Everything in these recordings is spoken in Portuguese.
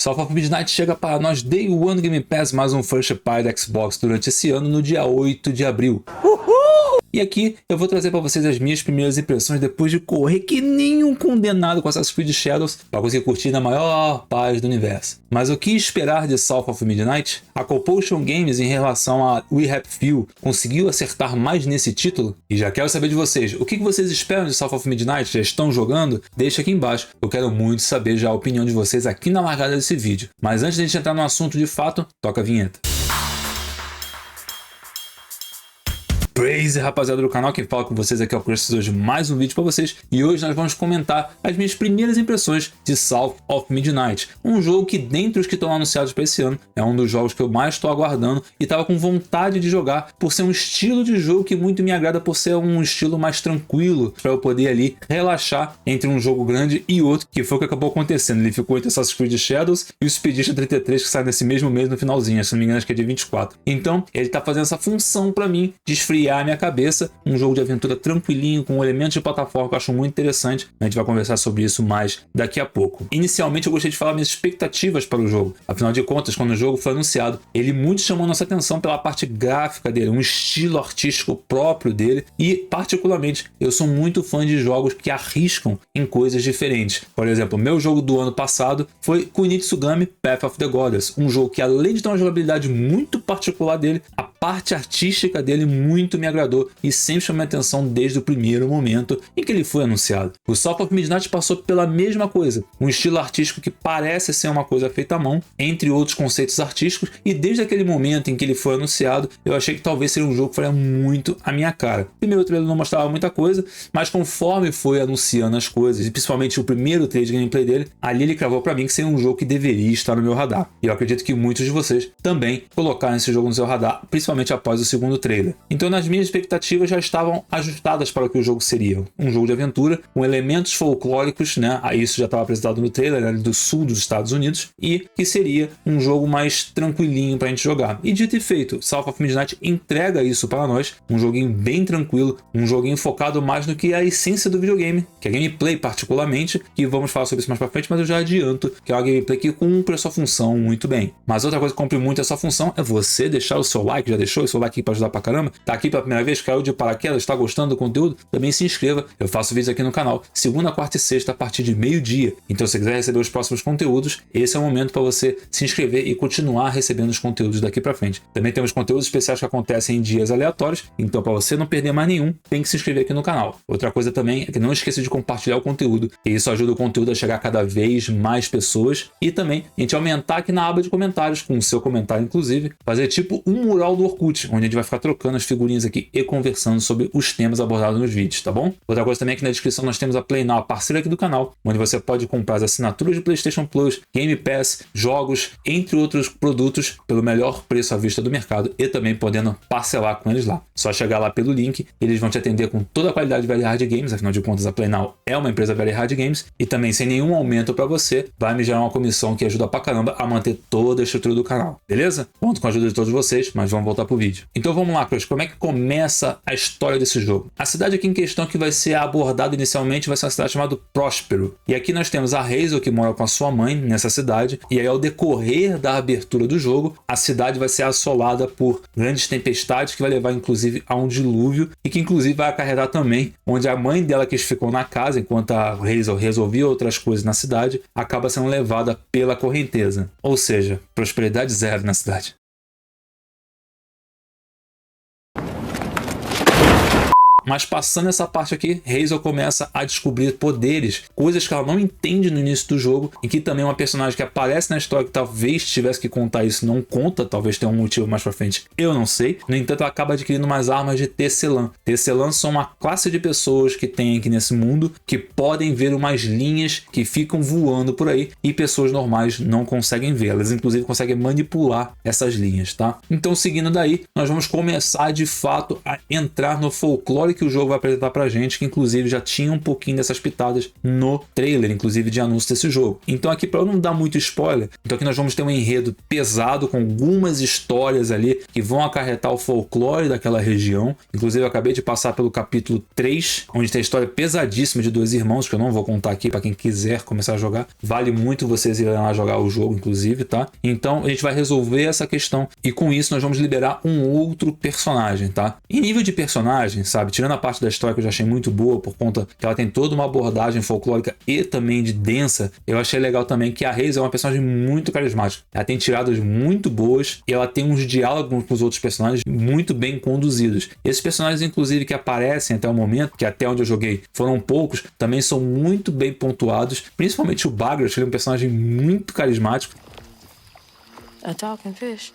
South of Midnight chega para nós Day One Game Pass, mais um First Party Xbox durante esse ano, no dia 8 de abril. E aqui eu vou trazer para vocês as minhas primeiras impressões depois de correr que nem um condenado com Assassin's Creed Shadows para conseguir curtir na maior paz do universo. Mas o que esperar de South of Midnight? A Compulsion Games em relação a We Happy Few conseguiu acertar mais nesse título? E já quero saber de vocês, o que vocês esperam de South of Midnight? Já estão jogando? Deixa aqui embaixo, eu quero muito saber já a opinião de vocês aqui na largada desse vídeo. Mas antes de a gente entrar no assunto de fato, toca a vinheta. Praise, rapaziada do canal, quem fala com vocês aqui é o Chris, hoje mais um vídeo para vocês e hoje nós vamos comentar as minhas primeiras impressões de South of Midnight, um jogo que dentre os que estão anunciados para esse ano é um dos jogos que eu mais estou aguardando e estava com vontade de jogar por ser um estilo de jogo que muito me agrada, por ser um estilo mais tranquilo para eu poder ali relaxar entre um jogo grande e outro, que foi o que acabou acontecendo. Ele ficou entre Assassin's Creed Shadows e o Expedition 33 que sai nesse mesmo mês no finalzinho, se não me engano acho que é dia 24. Então ele está fazendo essa função para mim de esfriar a minha cabeça, um jogo de aventura tranquilinho, com elementos de plataforma que eu acho muito interessante. A gente vai conversar sobre isso mais daqui a pouco. Inicialmente eu gostaria de falar minhas expectativas para o jogo. Afinal de contas, quando o jogo foi anunciado, ele muito chamou nossa atenção pela parte gráfica dele, um estilo artístico próprio dele e, particularmente, eu sou muito fã de jogos que arriscam em coisas diferentes. Por exemplo, meu jogo do ano passado foi Kunitsugami Path of the Goddess, um jogo que, além de ter uma jogabilidade muito particular dele, a parte artística dele muito me agradou e sempre chamou minha atenção desde o primeiro momento em que ele foi anunciado. O South of Midnight passou pela mesma coisa, um estilo artístico que parece ser uma coisa feita à mão, entre outros conceitos artísticos, e desde aquele momento em que ele foi anunciado, eu achei que talvez seria um jogo que faria muito a minha cara. O primeiro trailer não mostrava muita coisa, mas conforme foi anunciando as coisas, e principalmente o primeiro trailer de gameplay dele, ali ele cravou para mim que seria um jogo que deveria estar no meu radar. E eu acredito que muitos de vocês também colocaram esse jogo no seu radar, principalmente após o segundo trailer. Então nas minhas expectativas já estavam ajustadas para o que o jogo seria. Um jogo de aventura com elementos folclóricos, né? Isso já estava apresentado no trailer, né? Do sul dos Estados Unidos, e que seria um jogo mais tranquilinho para a gente jogar. E dito e feito, South of Midnight entrega isso para nós, um joguinho bem tranquilo, um joguinho focado mais no que é a essência do videogame, que é a gameplay particularmente, que vamos falar sobre isso mais para frente, mas eu já adianto que é uma gameplay que cumpre a sua função muito bem. Mas outra coisa que cumpre muito essa função é você deixar o seu like. Já deixou o seu like aqui para ajudar pra caramba? Tá aqui pela primeira vez, caiu de paraquedas, está gostando do conteúdo? Também se inscreva, eu faço vídeos aqui no canal segunda, quarta e sexta a partir de meio-dia. Então se você quiser receber os próximos conteúdos, esse é o momento para você se inscrever e continuar recebendo os conteúdos daqui para frente. Também temos conteúdos especiais que acontecem em dias aleatórios, então para você não perder mais nenhum, tem que se inscrever aqui no canal. Outra coisa também é que não esqueça de compartilhar o conteúdo, e isso ajuda o conteúdo a chegar a cada vez mais pessoas e também a gente aumentar aqui na aba de comentários, com o seu comentário inclusive, fazer tipo um mural do Orkut, onde a gente vai ficar trocando as figurinhas aqui e conversando sobre os temas abordados nos vídeos, tá bom? Outra coisa também é que na descrição nós temos a Play Now, a parceira aqui do canal, onde você pode comprar as assinaturas de PlayStation Plus, Game Pass, jogos, entre outros produtos, pelo melhor preço à vista do mercado e também podendo parcelar com eles lá. Só chegar lá pelo link, eles vão te atender com toda a qualidade de Very Hard Games, afinal de contas a Play Now é uma empresa Very Hard Games, e também sem nenhum aumento para você, vai me gerar uma comissão que ajuda pra caramba a manter toda a estrutura do canal, beleza? Conto com a ajuda de todos vocês, mas vamos voltar pro vídeo. Então vamos lá, Cruz, como é que começa a história desse jogo? A cidade aqui em questão que vai ser abordada inicialmente vai ser uma cidade chamada Próspero. E aqui nós temos a Hazel, que mora com a sua mãe nessa cidade, e aí ao decorrer da abertura do jogo, a cidade vai ser assolada por grandes tempestades que vai levar inclusive a um dilúvio, e que inclusive vai acarretar também onde a mãe dela, que ficou na casa enquanto a Hazel resolvia outras coisas na cidade, acaba sendo levada pela correnteza. Ou seja, prosperidade zero na cidade. Mas passando essa parte aqui, Hazel começa a descobrir poderes, coisas que ela não entende no início do jogo, e que também é uma personagem que aparece na história que talvez tivesse que contar isso, não conta, talvez tenha um motivo mais pra frente, eu não sei. No entanto, ela acaba adquirindo umas armas de Tecelã. Tecelã são uma classe de pessoas que tem aqui nesse mundo, que podem ver umas linhas que ficam voando por aí, e pessoas normais não conseguem ver. Elas inclusive conseguem manipular essas linhas, tá? Então, seguindo daí, nós vamos começar de fato a entrar no folclore que o jogo vai apresentar pra gente, que inclusive já tinha um pouquinho dessas pitadas no trailer, inclusive de anúncio desse jogo. Então aqui, para eu não dar muito spoiler, então aqui nós vamos ter um enredo pesado com algumas histórias ali que vão acarretar o folclore daquela região. Inclusive eu acabei de passar pelo capítulo 3, onde tem a história pesadíssima de dois irmãos, que eu não vou contar aqui para quem quiser começar a jogar. Vale muito vocês irem lá jogar o jogo, inclusive, tá? Então a gente vai resolver essa questão e com isso nós vamos liberar um outro personagem, tá? Em nível de personagem, sabe? Tirando a parte da história que eu já achei muito boa, por conta que ela tem toda uma abordagem folclórica e também de densa, eu achei legal também que a Reis é uma personagem muito carismática. Ela tem tiradas muito boas e ela tem uns diálogos com os outros personagens muito bem conduzidos. Esses personagens, inclusive, que aparecem até o momento, que até onde eu joguei foram poucos, também são muito bem pontuados, principalmente o Bagrat, ele é um personagem muito carismático. A talking fish.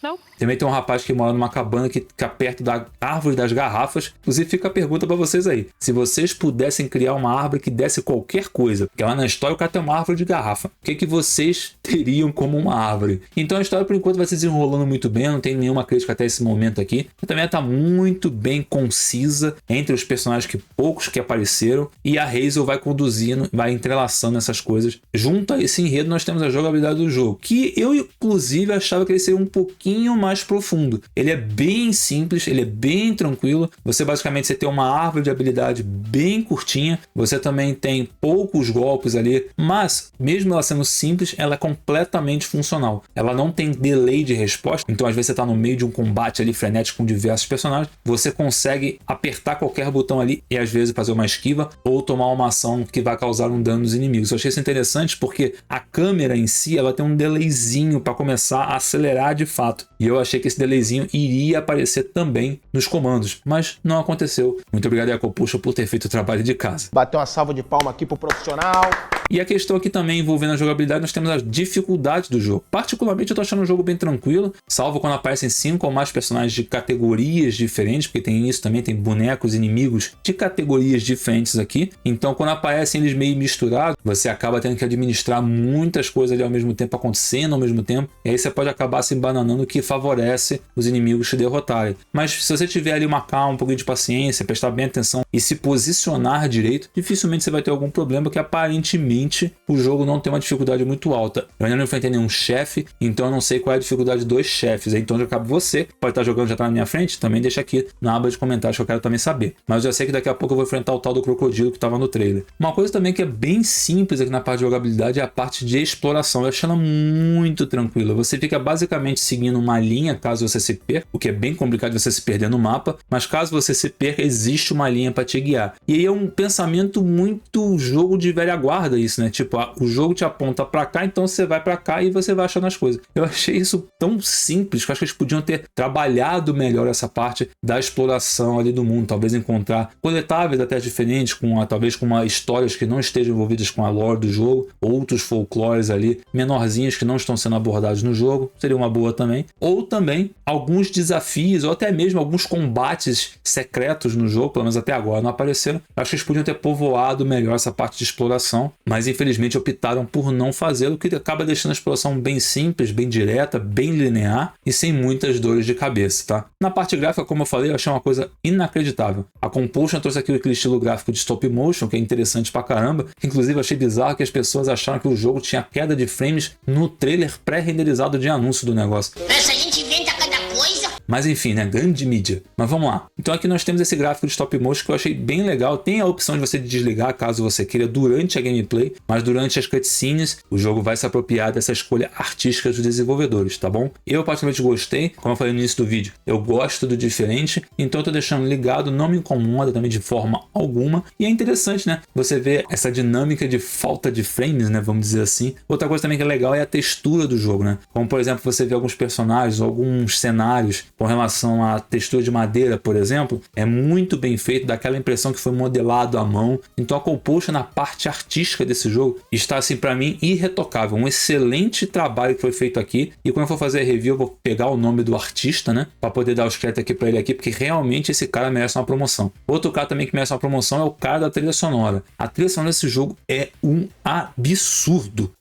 Nope. Também tem um rapaz que mora numa cabana que fica perto da árvore das garrafas. Inclusive fica a pergunta pra vocês aí. Se vocês pudessem criar uma árvore que desse qualquer coisa, porque lá na história o cara tem uma árvore de garrafa, o que vocês teriam como uma árvore? Então a história por enquanto vai se desenrolando muito bem, não tem nenhuma crítica até esse momento aqui. Também está muito bem concisa entre os personagens poucos que apareceram, e a Hazel vai conduzindo, vai entrelaçando essas coisas. Junto a esse enredo nós temos a jogabilidade do jogo, que eu inclusive achava que ele seria um pouquinho mais profundo. Ele é bem simples, ele é bem tranquilo. Você basicamente tem uma árvore de habilidade bem curtinha, você também tem poucos golpes ali, mas mesmo ela sendo simples, ela é completamente funcional. Ela não tem delay de resposta, então às vezes você está no meio de um combate ali frenético com diversos personagens, você consegue apertar qualquer botão ali e às vezes fazer uma esquiva ou tomar uma ação que vai causar um dano nos inimigos. Eu achei isso interessante porque a câmera em si ela tem um delayzinho para começar a acelerar de fato, e eu achei que esse delayzinho iria aparecer também nos comandos, mas não aconteceu. Muito obrigado, Ecopuxa, por ter feito o trabalho de casa. Bateu uma salva de palma aqui pro profissional. E a questão aqui também envolvendo a jogabilidade, nós temos a dificuldade do jogo. Particularmente eu tô achando o jogo bem tranquilo, salvo quando aparecem 5 ou mais personagens de categorias diferentes, porque tem isso também, tem bonecos inimigos de categorias diferentes aqui. Então quando aparecem eles meio misturados, você acaba tendo que administrar muitas coisas ali ao mesmo tempo, acontecendo ao mesmo tempo, e aí você pode acabar se embananando, o que favorece os inimigos te derrotarem. Mas se você tiver ali uma calma, um pouquinho de paciência, prestar bem atenção e se posicionar direito, dificilmente você vai ter algum problema, que aparentemente o jogo não tem uma dificuldade muito alta. Eu ainda não enfrentei nenhum chefe, então eu não sei qual é a dificuldade dos chefes. Então já cabe você, pode estar jogando, já está na minha frente, também deixa aqui na aba de comentários que eu quero também saber. Mas eu já sei que daqui a pouco eu vou enfrentar o tal do crocodilo que estava no trailer. Uma coisa também que é bem simples aqui na parte de jogabilidade é a parte de exploração. Eu achei ela muito tranquila. Você fica basicamente seguindo uma linha caso você se perca, o que é bem complicado você se perder no mapa, mas caso você se perca, existe uma linha para te guiar. E aí é um pensamento muito jogo de velha guarda isso, né? Tipo, o jogo te aponta para cá, então você vai para cá e você vai achando as coisas. Eu achei isso tão simples que eu acho que eles podiam ter trabalhado melhor essa parte da exploração ali do mundo, talvez encontrar coletáveis até diferentes, talvez com histórias que não estejam envolvidas com a lore do jogo, outros folclores ali menorzinhos que não estão sendo abordados no jogo, seria uma boa também. Ou também alguns desafios ou até mesmo alguns combates secretos no jogo, pelo menos até agora não apareceram. Acho que eles podiam ter povoado melhor essa parte de exploração, mas infelizmente optaram por não fazê-lo, que acaba deixando a exploração bem simples, bem direta, bem linear e sem muitas dores de cabeça, tá? Na parte gráfica, como eu falei, eu achei uma coisa inacreditável. A Compulsion trouxe aqui aquele estilo gráfico de stop motion, que é interessante pra caramba. Inclusive eu achei bizarro que as pessoas acharam que o jogo tinha queda de frames no trailer pré-renderizado de anúncio do negócio. Essa gente inventa cada coisa. Mas enfim, né? Grande mídia. Mas vamos lá. Então aqui nós temos esse gráfico de stop motion que eu achei bem legal. Tem a opção de você desligar caso você queira durante a gameplay, mas durante as cutscenes o jogo vai se apropriar dessa escolha artística dos desenvolvedores, tá bom? Eu particularmente gostei, como eu falei no início do vídeo, eu gosto do diferente, então eu tô deixando ligado, não me incomoda também de forma alguma. E é interessante, né? Você vê essa dinâmica de falta de frames, né? Vamos dizer assim. Outra coisa também que é legal é a textura do jogo, né? Como por exemplo, você vê alguns personagens, alguns cenários com relação à textura de madeira, por exemplo, é muito bem feito, dá aquela impressão que foi modelado à mão. Então a Compulsion na parte artística desse jogo está assim para mim irretocável, um excelente trabalho que foi feito aqui. E quando eu for fazer a review eu vou pegar o nome do artista, né, para poder dar os créditos aqui para ele aqui, porque realmente esse cara merece uma promoção. Outro cara também que merece uma promoção é o cara da trilha sonora. A trilha sonora desse jogo é um absurdo.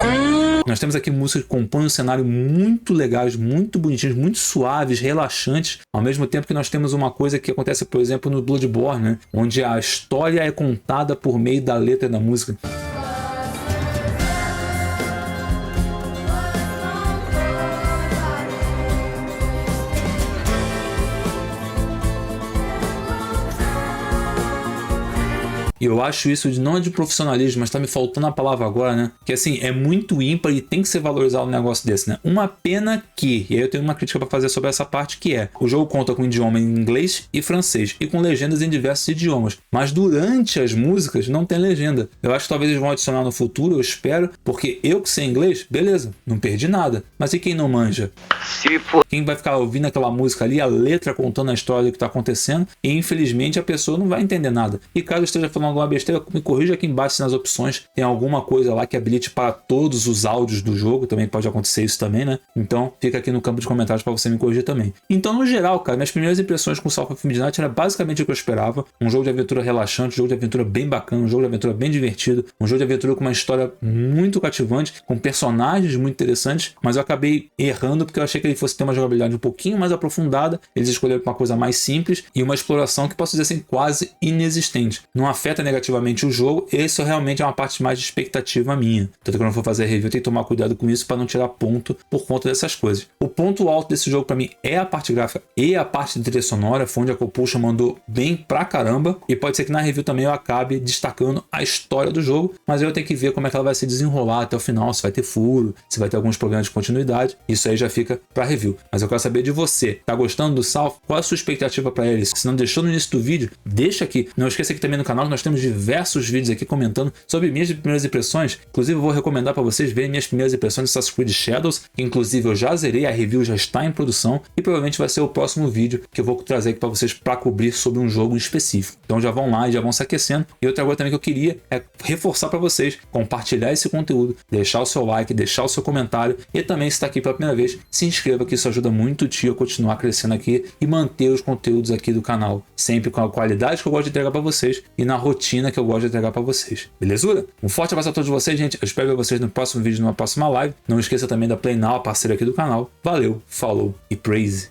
Nós temos aqui músicas que compõem um cenário muito legais, muito bonitinhos, muito suaves, relaxantes, ao mesmo tempo que nós temos uma coisa que acontece, por exemplo, no Bloodborne, né? Onde a história é contada por meio da letra da música. E eu acho isso não de profissionalismo, mas tá me faltando a palavra agora, né? Que assim, é muito ímpar e tem que ser valorizado um negócio desse, né? Uma pena que, e aí eu tenho uma crítica para fazer sobre essa parte, que é: o jogo conta com idioma em inglês e francês, e com legendas em diversos idiomas, mas durante as músicas não tem legenda. Eu acho que talvez eles vão adicionar no futuro, eu espero, porque eu que sei inglês, beleza, não perdi nada. Mas e quem não manja? Quem vai ficar ouvindo aquela música ali, a letra contando a história do que tá acontecendo, e infelizmente a pessoa não vai entender nada. E caso eu esteja falando alguma besteira, me corrija aqui embaixo nas opções, tem alguma coisa lá que habilite para todos os áudios do jogo, também pode acontecer isso também, né? Então fica aqui no campo de comentários para você me corrigir também. Então, no geral, cara, minhas primeiras impressões com South of Midnight era basicamente o que eu esperava: um jogo de aventura relaxante, um jogo de aventura bem bacana, um jogo de aventura bem divertido, um jogo de aventura com uma história muito cativante, com personagens muito interessantes, mas eu acabei errando porque eu achei que ele fosse ter uma jogabilidade um pouquinho mais aprofundada. Eles escolheram uma coisa mais simples e uma exploração que posso dizer assim, quase inexistente. Não afeta negativamente o jogo, isso realmente é uma parte mais de expectativa minha. Tanto que quando eu for fazer review, eu tenho que tomar cuidado com isso para não tirar ponto por conta dessas coisas. O ponto alto desse jogo para mim é a parte gráfica e a parte de trilha sonora, foi onde a Compulsion mandou bem pra caramba, e pode ser que na review também eu acabe destacando a história do jogo, mas eu tenho que ver como é que ela vai se desenrolar até o final, se vai ter furo, se vai ter alguns problemas de continuidade, isso aí já fica pra review. Mas eu quero saber de você, tá gostando do South? Qual é a sua expectativa para eles? Se não deixou no início do vídeo, deixa aqui. Não esqueça que também no canal nós temos diversos vídeos aqui comentando sobre minhas primeiras impressões. Inclusive eu vou recomendar para vocês verem minhas primeiras impressões de Assassin's Creed Shadows, que inclusive eu já zerei, a review já está em produção e provavelmente vai ser o próximo vídeo que eu vou trazer aqui para vocês para cobrir sobre um jogo específico. Então já vão lá e já vão se aquecendo. E outra coisa também que eu queria é reforçar para vocês, compartilhar esse conteúdo, deixar o seu like, deixar o seu comentário, e também, se está aqui pela primeira vez, se inscreva, que isso ajuda muito o tio a continuar crescendo aqui e manter os conteúdos aqui do canal, sempre com a qualidade que eu gosto de entregar para vocês e na rotina que eu gosto de entregar para vocês. Belezura? Um forte abraço a todos vocês, gente. Eu espero ver vocês no próximo vídeo, numa próxima live. Não esqueça também da Play Now, a parceira aqui do canal. Valeu, falou e praise!